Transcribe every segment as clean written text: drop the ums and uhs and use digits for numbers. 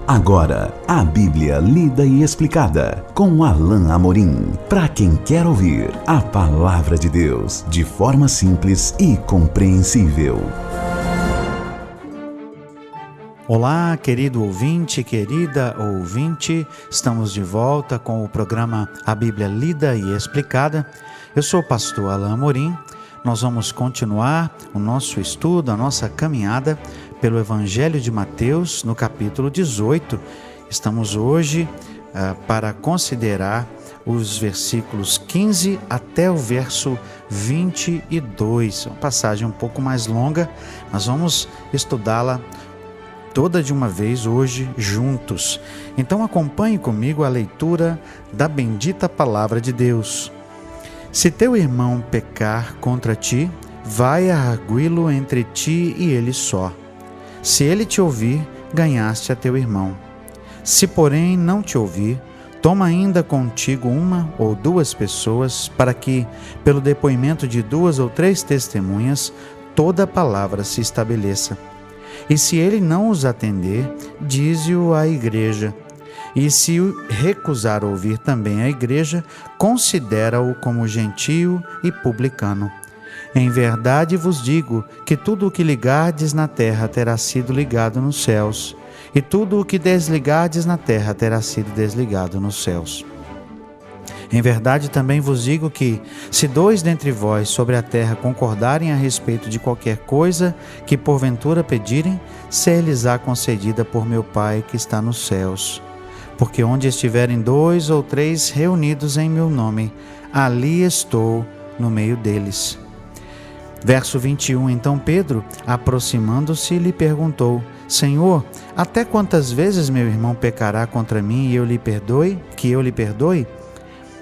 Agora, a Bíblia lida e explicada com Alain Amorim. Para quem quer ouvir a palavra de Deus de forma simples e compreensível. Olá, querido ouvinte, querida ouvinte. Estamos de volta com o programa A Bíblia Lida e Explicada. Eu sou o pastor Alain Amorim. Nós vamos continuar o nosso estudo, a nossa caminhada pelo Evangelho de Mateus, no capítulo 18. Estamos hoje para considerar os versículos 15 até o verso 22. É uma passagem um pouco mais longa, mas vamos estudá-la toda de uma vez hoje juntos. Então acompanhe comigo a leitura da bendita palavra de Deus. Se teu irmão pecar contra ti, vai arguí-lo entre ti e ele só. Se ele te ouvir, ganhaste a teu irmão. Se, porém, não te ouvir, toma ainda contigo uma ou duas pessoas, para que, pelo depoimento de 2 ou 3 testemunhas, toda a palavra se estabeleça. E se ele não os atender, dize-o à igreja. E se recusar ouvir também a igreja, considera-o como gentio e publicano. Em verdade vos digo que tudo o que ligardes na terra terá sido ligado nos céus, e tudo o que desligardes na terra terá sido desligado nos céus. Em verdade também vos digo que, se 2 dentre vós sobre a terra concordarem a respeito de qualquer coisa que porventura pedirem, ser-lhes-á concedida por meu Pai que está nos céus. Porque onde estiverem 2 ou 3 reunidos em meu nome, ali estou no meio deles. Verso 21, então Pedro, aproximando-se, lhe perguntou: Senhor, até quantas vezes meu irmão pecará contra mim e eu lhe perdoe?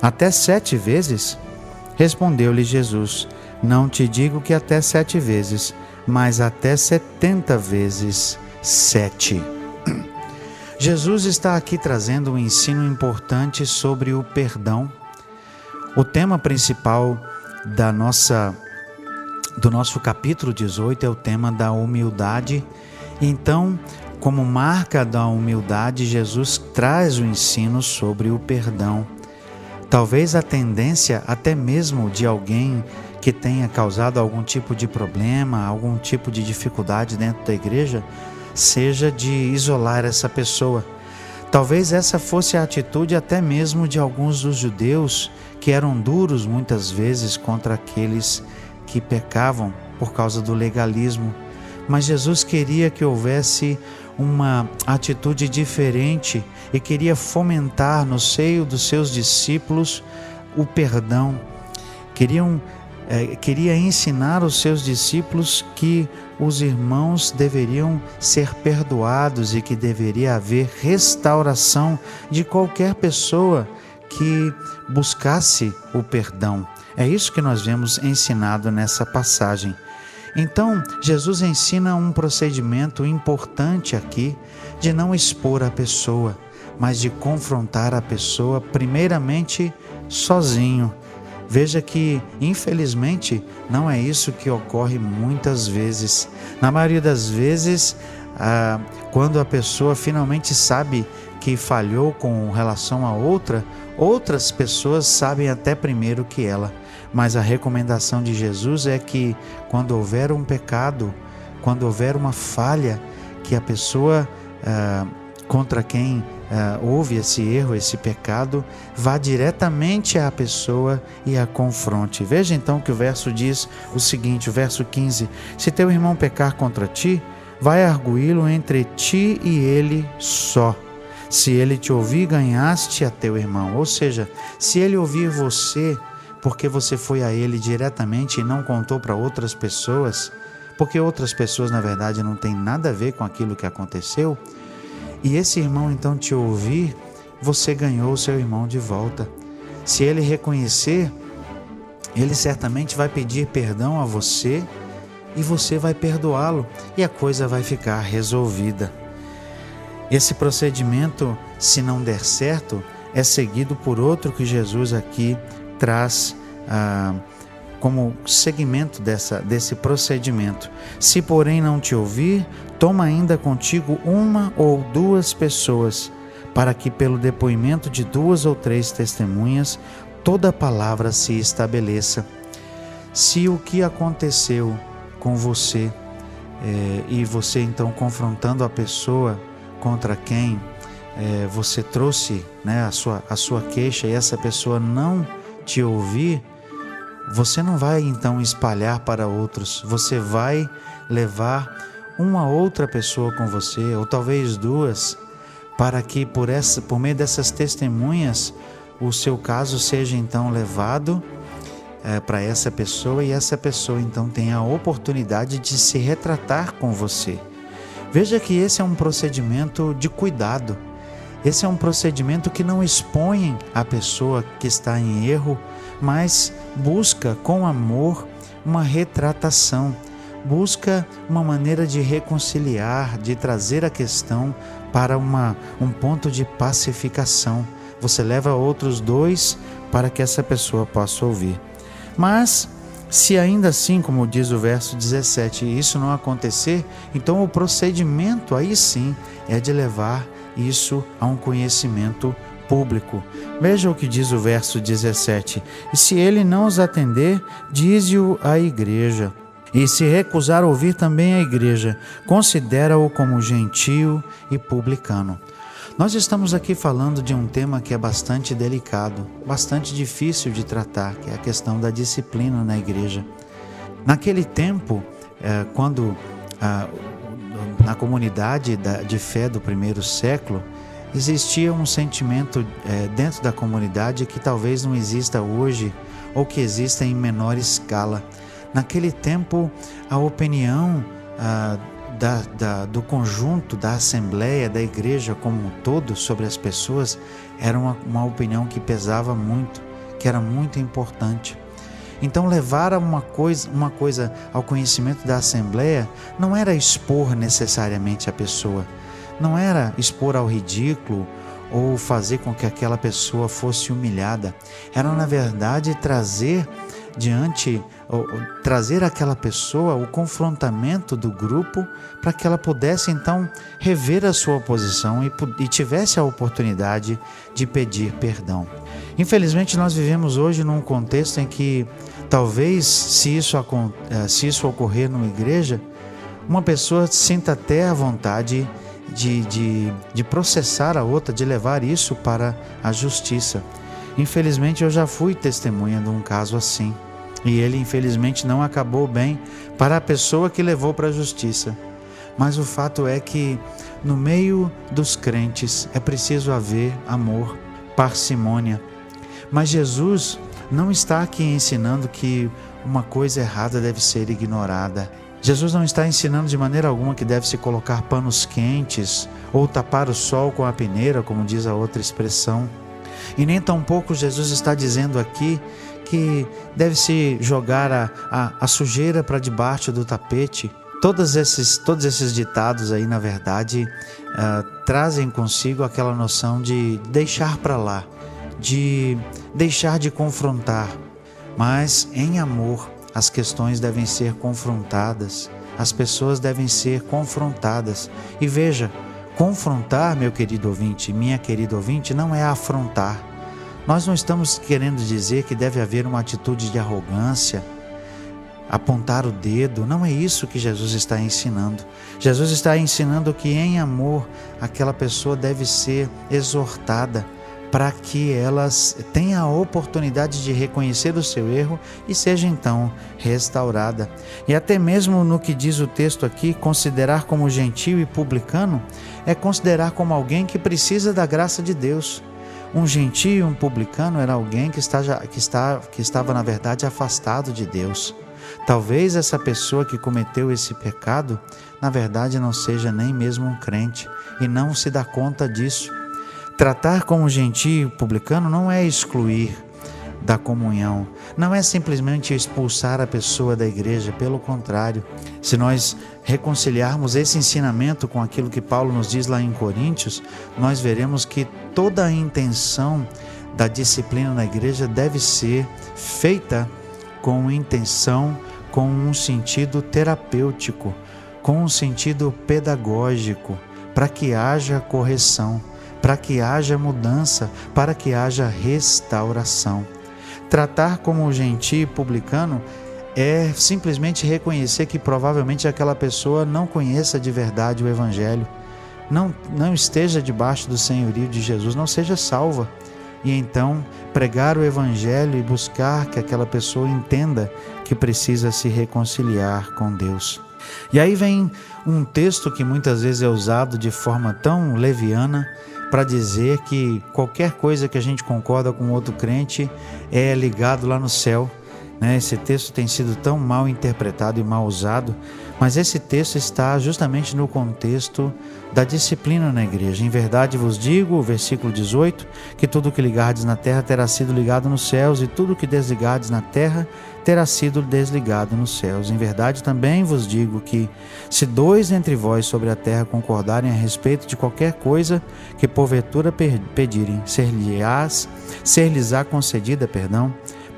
Até 7 vezes? Respondeu-lhe Jesus: Não te digo que até 7 vezes, mas até 70 vezes 7. Jesus está aqui trazendo um ensino importante sobre o perdão. O tema principal do nosso capítulo 18 é o tema da humildade. Então, como marca da humildade, Jesus traz o ensino sobre o perdão. Talvez a tendência até mesmo de alguém que tenha causado algum tipo de problema, algum tipo de dificuldade dentro da igreja, seja de isolar essa pessoa. Talvez essa fosse a atitude até mesmo de alguns dos judeus que eram duros muitas vezes contra aqueles que pecavam por causa do legalismo. Mas Jesus queria que houvesse uma atitude diferente e queria fomentar no seio dos seus discípulos o perdão. Queria ensinar os seus discípulos que os irmãos deveriam ser perdoados e que deveria haver restauração de qualquer pessoa que buscasse o perdão. É isso que nós vemos ensinado nessa passagem. Então, Jesus ensina um procedimento importante aqui de não expor a pessoa, mas de confrontar a pessoa primeiramente sozinho. Veja que, infelizmente, não é isso que ocorre muitas vezes. Na maioria das vezes, quando a pessoa finalmente sabe que falhou com relação a outras pessoas sabem até primeiro que ela. Mas a recomendação de Jesus é que quando houver um pecado, quando houver uma falha, que a pessoa contra quem houve esse erro, esse pecado, vá diretamente à pessoa e a confronte. Veja então que o verso diz o seguinte, o verso 15: Se teu irmão pecar contra ti, vai arguí-lo entre ti e ele só. Se ele te ouvir, ganhaste a teu irmão. Ou seja, se ele ouvir você, porque você foi a ele diretamente e não contou para outras pessoas, porque outras pessoas na verdade não têm nada a ver com aquilo que aconteceu, e esse irmão então te ouvir, você ganhou o seu irmão de volta. Se ele reconhecer, ele certamente vai pedir perdão a você e você vai perdoá-lo e a coisa vai ficar resolvida. Esse procedimento, se não der certo, é seguido por outro que Jesus aqui traz como seguimento desse procedimento. Se, porém, não te ouvir, toma ainda contigo 1 ou 2 pessoas, para que pelo depoimento de 2 ou 3 testemunhas, toda palavra se estabeleça. Se o que aconteceu com você, e você então confrontando a pessoa contra quem você trouxe, né, a sua queixa, e essa pessoa não te ouvir, você não vai então espalhar para outros, você vai levar uma outra pessoa com você, ou talvez 2, para que por meio dessas testemunhas o seu caso seja então levado para essa pessoa, e essa pessoa então tenha a oportunidade de se retratar com você. Veja que esse é um procedimento de cuidado, esse é um procedimento que não expõe a pessoa que está em erro, mas busca com amor uma retratação, busca uma maneira de reconciliar, de trazer a questão para um ponto de pacificação. Você leva outros 2 para que essa pessoa possa ouvir. Mas, se ainda assim, como diz o verso 17, isso não acontecer, então o procedimento aí sim é de levar isso a um conhecimento público. Veja o que diz o verso 17: e se ele não os atender, dize-o à igreja. E se recusar ouvir também a igreja, considera-o como gentio e publicano. Nós estamos aqui falando de um tema que é bastante delicado, bastante difícil de tratar, que é a questão da disciplina na igreja. Naquele tempo, quando na comunidade de fé do primeiro século, existia um sentimento dentro da comunidade que talvez não exista hoje, ou que exista em menor escala. Naquele tempo, a opinião do conjunto, da assembleia, da igreja como um todo sobre as pessoas era uma opinião que pesava muito, que era muito importante. Então, levar uma coisa ao conhecimento da assembleia não era expor necessariamente a pessoa, não era expor ao ridículo ou fazer com que aquela pessoa fosse humilhada, era na verdade trazer àquela pessoa o confrontamento do grupo para que ela pudesse então rever a sua posição e tivesse a oportunidade de pedir perdão. Infelizmente, nós vivemos hoje num contexto em que talvez, se isso ocorrer numa igreja, uma pessoa sinta até a vontade de processar a outra, de levar isso para a justiça. Infelizmente, eu já fui testemunha de um caso assim, e ele infelizmente não acabou bem para a pessoa que levou para a justiça. Mas o fato é que no meio dos crentes é preciso haver amor, parcimônia. Mas Jesus não está aqui ensinando que uma coisa errada deve ser ignorada. Jesus não está ensinando de maneira alguma que deve se colocar panos quentes ou tapar o sol com a peneira, como diz a outra expressão. E nem tampouco Jesus está dizendo aqui que deve-se jogar a sujeira para debaixo do tapete. Todos esses ditados aí, na verdade, trazem consigo aquela noção de deixar para lá, de deixar de confrontar. Mas em amor, as questões devem ser confrontadas, as pessoas devem ser confrontadas. E veja, confrontar, meu querido ouvinte, minha querida ouvinte, não é afrontar. Nós não estamos querendo dizer que deve haver uma atitude de arrogância, apontar o dedo. Não é isso que Jesus está ensinando. Jesus está ensinando que em amor aquela pessoa deve ser exortada para que ela tenha a oportunidade de reconhecer o seu erro e seja então restaurada. E até mesmo no que diz o texto aqui, considerar como gentio e publicano é considerar como alguém que precisa da graça de Deus. Um gentio e um publicano era alguém que estava, na verdade, afastado de Deus. Talvez essa pessoa que cometeu esse pecado, na verdade, não seja nem mesmo um crente e não se dá conta disso. Tratar como gentio e publicano não é excluir da comunhão, não é simplesmente expulsar a pessoa da igreja, pelo contrário. Se nós reconciliarmos esse ensinamento com aquilo que Paulo nos diz lá em Coríntios, nós veremos que toda a intenção da disciplina na igreja deve ser feita com intenção, com um sentido terapêutico, com um sentido pedagógico, para que haja correção, para que haja mudança, para que haja restauração. Tratar como o gentio publicano é simplesmente reconhecer que provavelmente aquela pessoa não conheça de verdade o Evangelho, não esteja debaixo do senhorio de Jesus, não seja salva. E então pregar o Evangelho e buscar que aquela pessoa entenda que precisa se reconciliar com Deus. E aí vem um texto que muitas vezes é usado de forma tão leviana para dizer que qualquer coisa que a gente concorda com outro crente é ligado lá no céu. Esse texto tem sido tão mal interpretado e mal usado, mas esse texto está justamente no contexto da disciplina na igreja. Em verdade vos digo, o versículo 18, que tudo que ligardes na terra terá sido ligado nos céus, e tudo que desligardes na terra terá sido desligado nos céus. Em verdade também vos digo que, se 2 entre vós sobre a terra concordarem a respeito de qualquer coisa que porventura pedirem, ser-lhes-á concedida,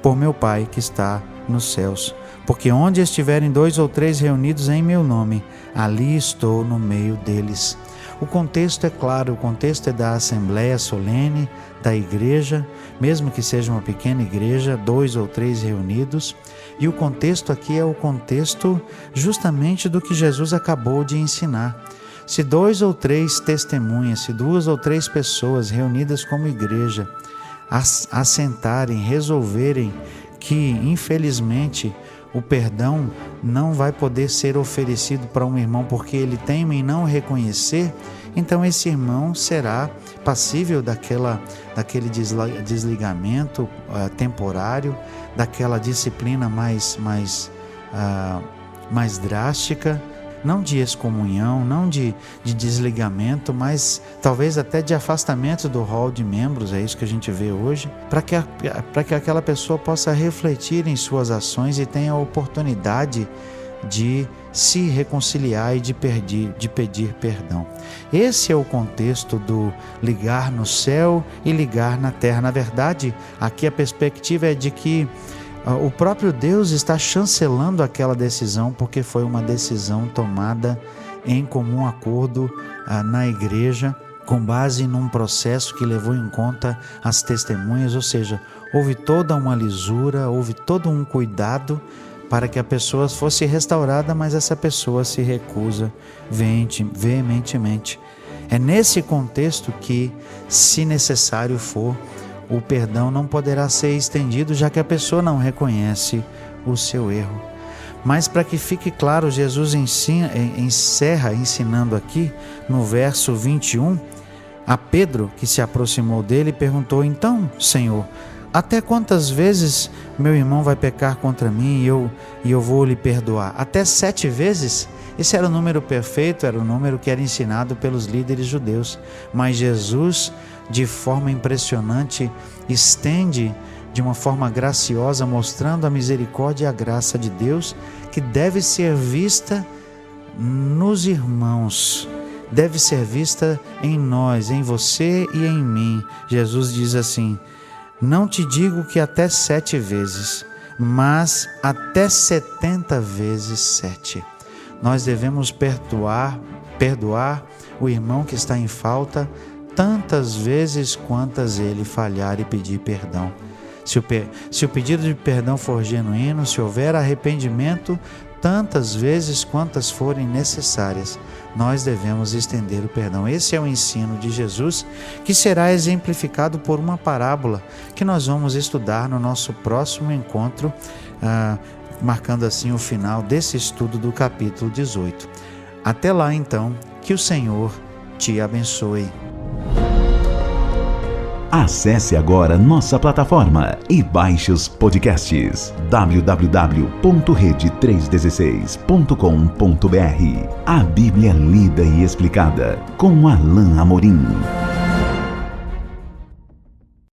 por meu Pai que está nos céus. Porque onde estiverem 2 ou 3 reunidos em meu nome, ali estou no meio deles. O contexto é claro, o contexto é da assembleia solene, da igreja, mesmo que seja uma pequena igreja, 2 ou 3 reunidos. E o contexto aqui é o contexto justamente do que Jesus acabou de ensinar. Se 2 ou 3 testemunhas, se 2 ou 3 pessoas reunidas como igreja, assentarem, resolverem que, infelizmente, o perdão não vai poder ser oferecido para um irmão porque ele teima em não reconhecer, então esse irmão será passível daquele desligamento temporário, daquela disciplina mais drástica, não de excomunhão, não de desligamento, mas talvez até de afastamento do rol de membros, é isso que a gente vê hoje, para que aquela pessoa possa refletir em suas ações e tenha a oportunidade de se reconciliar e de pedir perdão. Esse é o contexto do ligar no céu e ligar na terra. Na verdade, aqui a perspectiva é de que o próprio Deus está chancelando aquela decisão, porque foi uma decisão tomada em comum acordo na igreja, com base num processo que levou em conta as testemunhas, ou seja, houve toda uma lisura, houve todo um cuidado para que a pessoa fosse restaurada, mas essa pessoa se recusa veementemente. É nesse contexto que, se necessário for, o perdão não poderá ser estendido, já que a pessoa não reconhece o seu erro. Mas para que fique claro, Jesus encerra ensinando aqui, no verso 21, a Pedro, que se aproximou dele, e perguntou: então, Senhor, até quantas vezes meu irmão vai pecar contra mim e eu vou lhe perdoar? Até 7 vezes? Esse era o número perfeito, era o número que era ensinado pelos líderes judeus. Mas Jesus, de forma impressionante, estende de uma forma graciosa, mostrando a misericórdia e a graça de Deus, que deve ser vista nos irmãos, deve ser vista em nós, em você e em mim. Jesus diz assim: não te digo que até 7 vezes, mas até 70 vezes 7. Nós devemos perdoar o irmão que está em falta tantas vezes quantas ele falhar e pedir perdão. Se o pedido de perdão for genuíno, se houver arrependimento, tantas vezes quantas forem necessárias, nós devemos estender o perdão. Esse é o ensino de Jesus, que será exemplificado por uma parábola que nós vamos estudar no nosso próximo encontro, marcando assim o final desse estudo do capítulo 18. Até lá, então, que o Senhor te abençoe. Acesse agora nossa plataforma e baixe os podcasts www.rede316.com.br. A Bíblia lida e explicada com Alain Amorim.